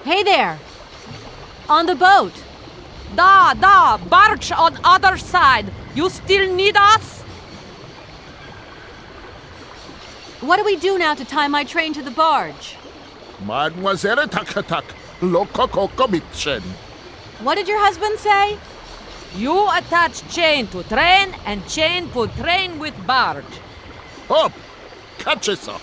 Hey there! On the boat! Da, barge on other side. You still need us? What do we do now to tie my train to the barge? Mademoiselle Takatak, Lokokoko Mitchen. What did your husband say? You attach chain to train and chain put train with barge. Hop, catch us up.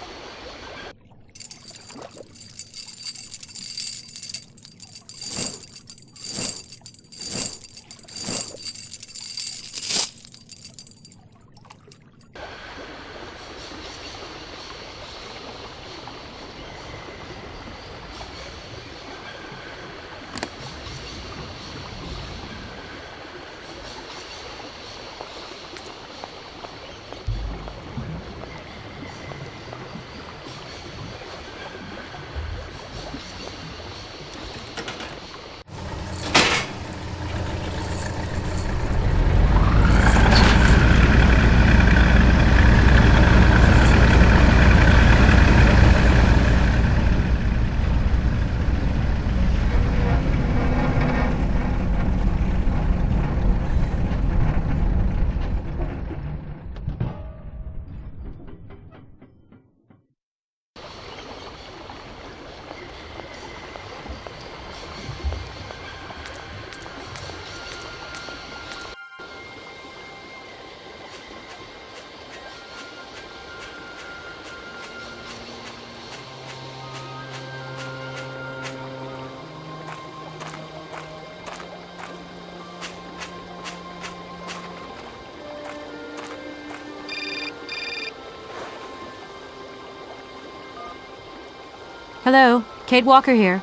Hello, Kate Walker here.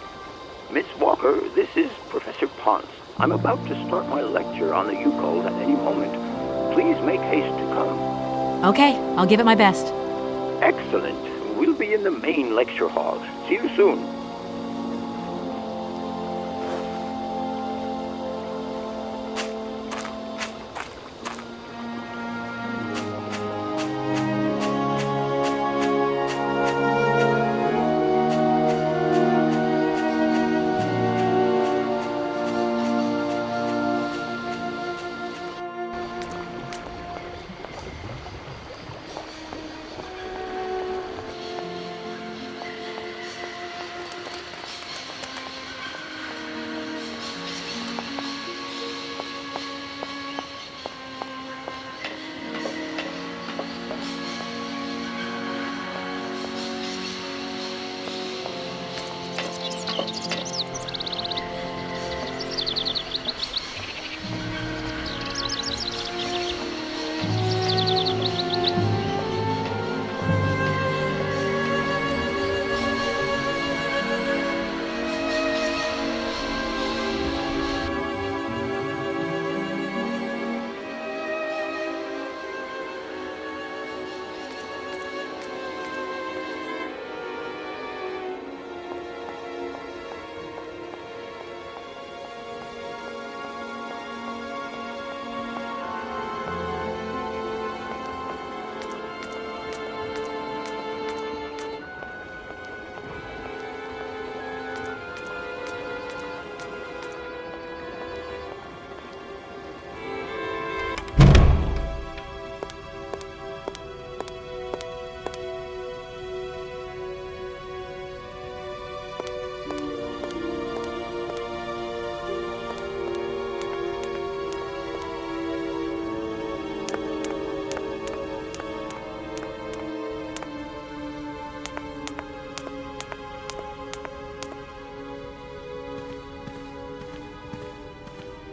Miss Walker, this is Professor Pons. I'm about to start my lecture on the Youkols at any moment. Please make haste to come. Okay, I'll give it my best. Excellent. We'll be in the main lecture hall. See you soon.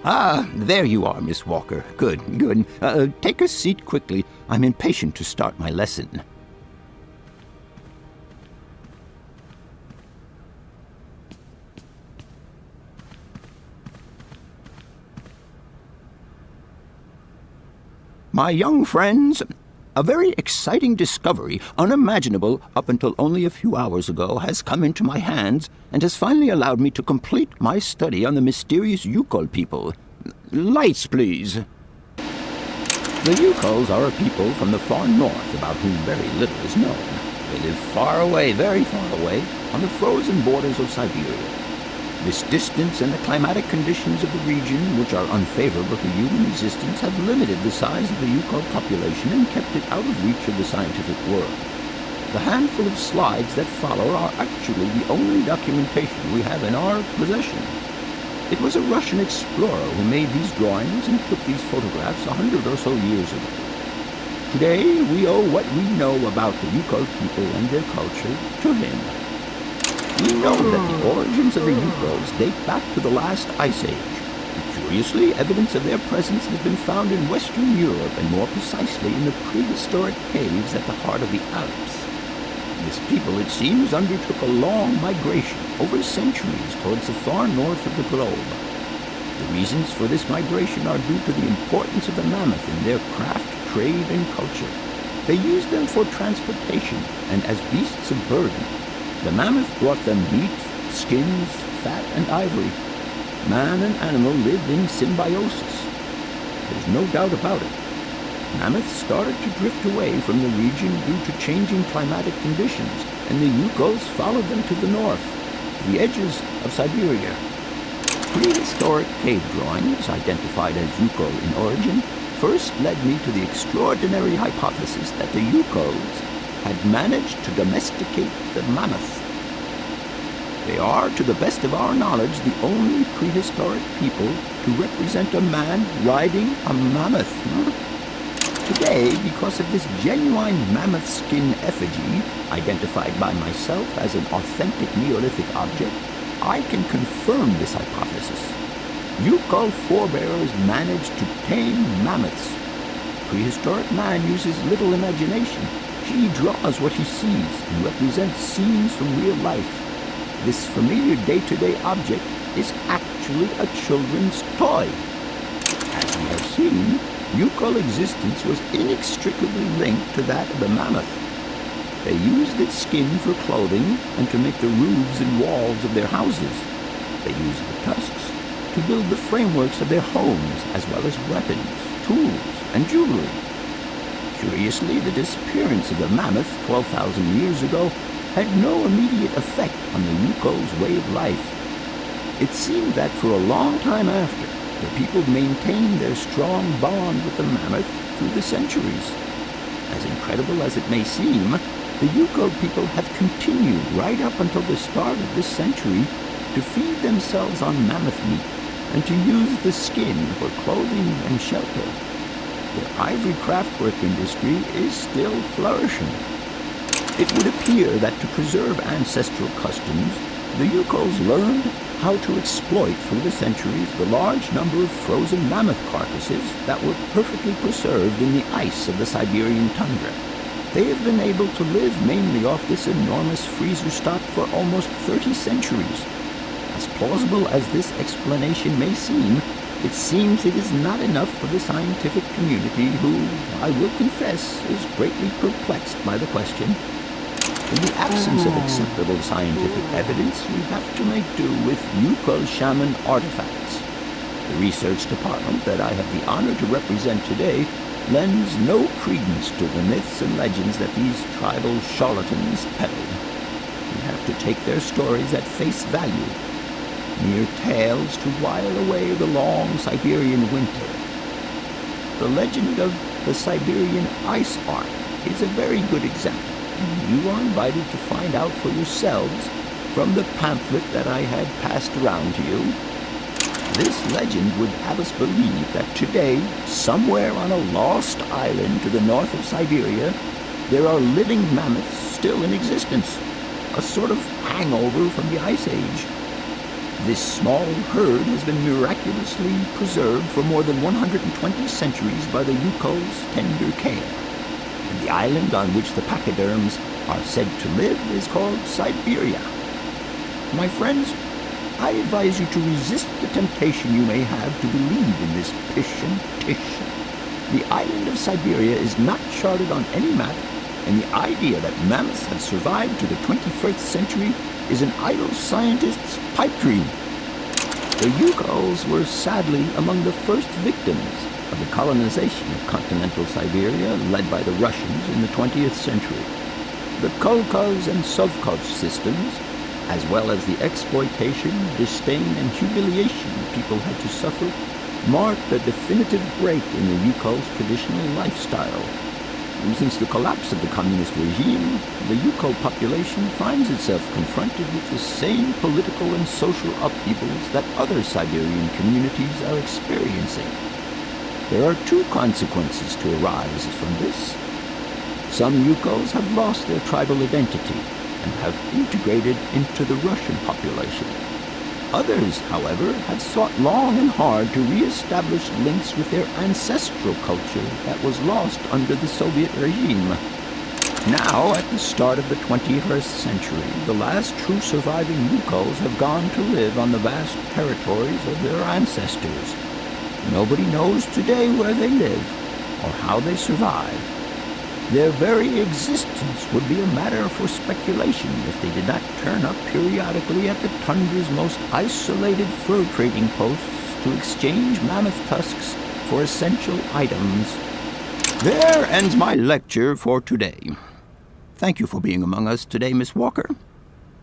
Ah, there you are, Miss Walker. Good. Take a seat quickly. I'm impatient to start my lesson. My young friends, a very exciting discovery, unimaginable up until only a few hours ago, has come into my hands and has finally allowed me to complete my study on the mysterious Youkol people. Lights, please. The Youkols are a people from the far north about whom very little is known. They live far away, very far away, on the frozen borders of Syberia. This distance and the climatic conditions of the region, which are unfavorable to human existence, have limited the size of the Youkol population and kept it out of reach of the scientific world. The handful of slides that follow are actually the only documentation we have in our possession. It was a Russian explorer who made these drawings and took these photographs 100 or so years ago. Today, we owe what we know about the Youkol people and their culture to him. We know that the origins of the Youkols date back to the last ice age. Curiously, evidence of their presence has been found in Western Europe, and more precisely in the prehistoric caves at the heart of the Alps. This people, it seems, undertook a long migration over centuries towards the far north of the globe. The reasons for this migration are due to the importance of the mammoth in their craft, trade, and culture. They used them for transportation and as beasts of burden. The mammoth brought them meat, skins, fat, and ivory. Man and animal lived in symbiosis. There's no doubt about it. Mammoths started to drift away from the region due to changing climatic conditions, and the Youkols followed them to the north, to the edges of Syberia. Prehistoric cave drawings, identified as Youkol in origin, first led me to the extraordinary hypothesis that the Youkols had managed to domesticate the mammoth. They are, to the best of our knowledge, the only prehistoric people to represent a man riding a mammoth. Today, because of this genuine mammoth skin effigy, identified by myself as an authentic Neolithic object, I can confirm this hypothesis. Youkol forebears managed to tame mammoths. Prehistoric man uses little imagination. He draws what he sees and represents scenes from real life. This familiar day-to-day object is actually a children's toy. As we have seen, Youkol existence was inextricably linked to that of the mammoth. They used its skin for clothing and to make the roofs and walls of their houses. They used the tusks to build the frameworks of their homes, as well as weapons, tools, and jewelry. Curiously, the disappearance of the mammoth 12,000 years ago had no immediate effect on the Youkol's way of life. It seemed that for a long time after, the people maintained their strong bond with the mammoth through the centuries. As incredible as it may seem, the Youkol people have continued right up until the start of this century to feed themselves on mammoth meat and to use the skin for clothing and shelter. Their ivory craftwork industry is still flourishing. It would appear that to preserve ancestral customs, the Youkols learned how to exploit through the centuries the large number of frozen mammoth carcasses that were perfectly preserved in the ice of the Siberian tundra. They have been able to live mainly off this enormous freezer stock for almost 30 centuries. As plausible as this explanation may seem, it seems it is not enough for the scientific community who, I will confess, is greatly perplexed by the question. In the absence of acceptable scientific evidence, we have to make do with Youkol shaman artifacts. The research department that I have the honor to represent today lends no credence to the myths and legends that these tribal charlatans peddle. We have to take their stories at face value, mere tales to while away the long Siberian winter. The legend of the Siberian ice ark is a very good example. You are invited to find out for yourselves from the pamphlet that I had passed around to you. This legend would have us believe that today, somewhere on a lost island to the north of Syberia, there are living mammoths still in existence, a sort of hangover from the Ice Age. This small herd has been miraculously preserved for more than 120 centuries by the Youkol's tender care. And the island on which the pachyderms are said to live is called Syberia. My friends, I advise you to resist the temptation you may have to believe in this pish and tish. The island of Syberia is not charted on any map, and the idea that mammoths have survived to the 21st century is an idle scientist's pipe dream. The Youkols were sadly among the first victims of the colonization of continental Syberia led by the Russians in the 20th century. The Kolkhoz and Sovkhoz systems as well as the exploitation, disdain, and humiliation people had to suffer, marked a definitive break in the Youkols' traditional lifestyle. Since the collapse of the communist regime, the Youkol population finds itself confronted with the same political and social upheavals that other Siberian communities are experiencing. There are two consequences to arise from this. Some Youkols have lost their tribal identity and have integrated into the Russian population. Others, however, have sought long and hard to re-establish links with their ancestral culture that was lost under the Soviet regime. Now, at the start of the 21st century, the last true surviving Youkols have gone to live on the vast territories of their ancestors. Nobody knows today where they live or how they survive. Their very existence would be a matter for speculation if they did not turn up periodically at the tundra's most isolated fur trading posts to exchange mammoth tusks for essential items. There ends my lecture for today. Thank you for being among us today, Miss Walker.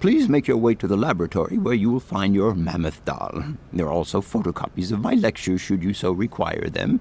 Please make your way to the laboratory where you will find your mammoth doll. There are also photocopies of my lectures should you so require them.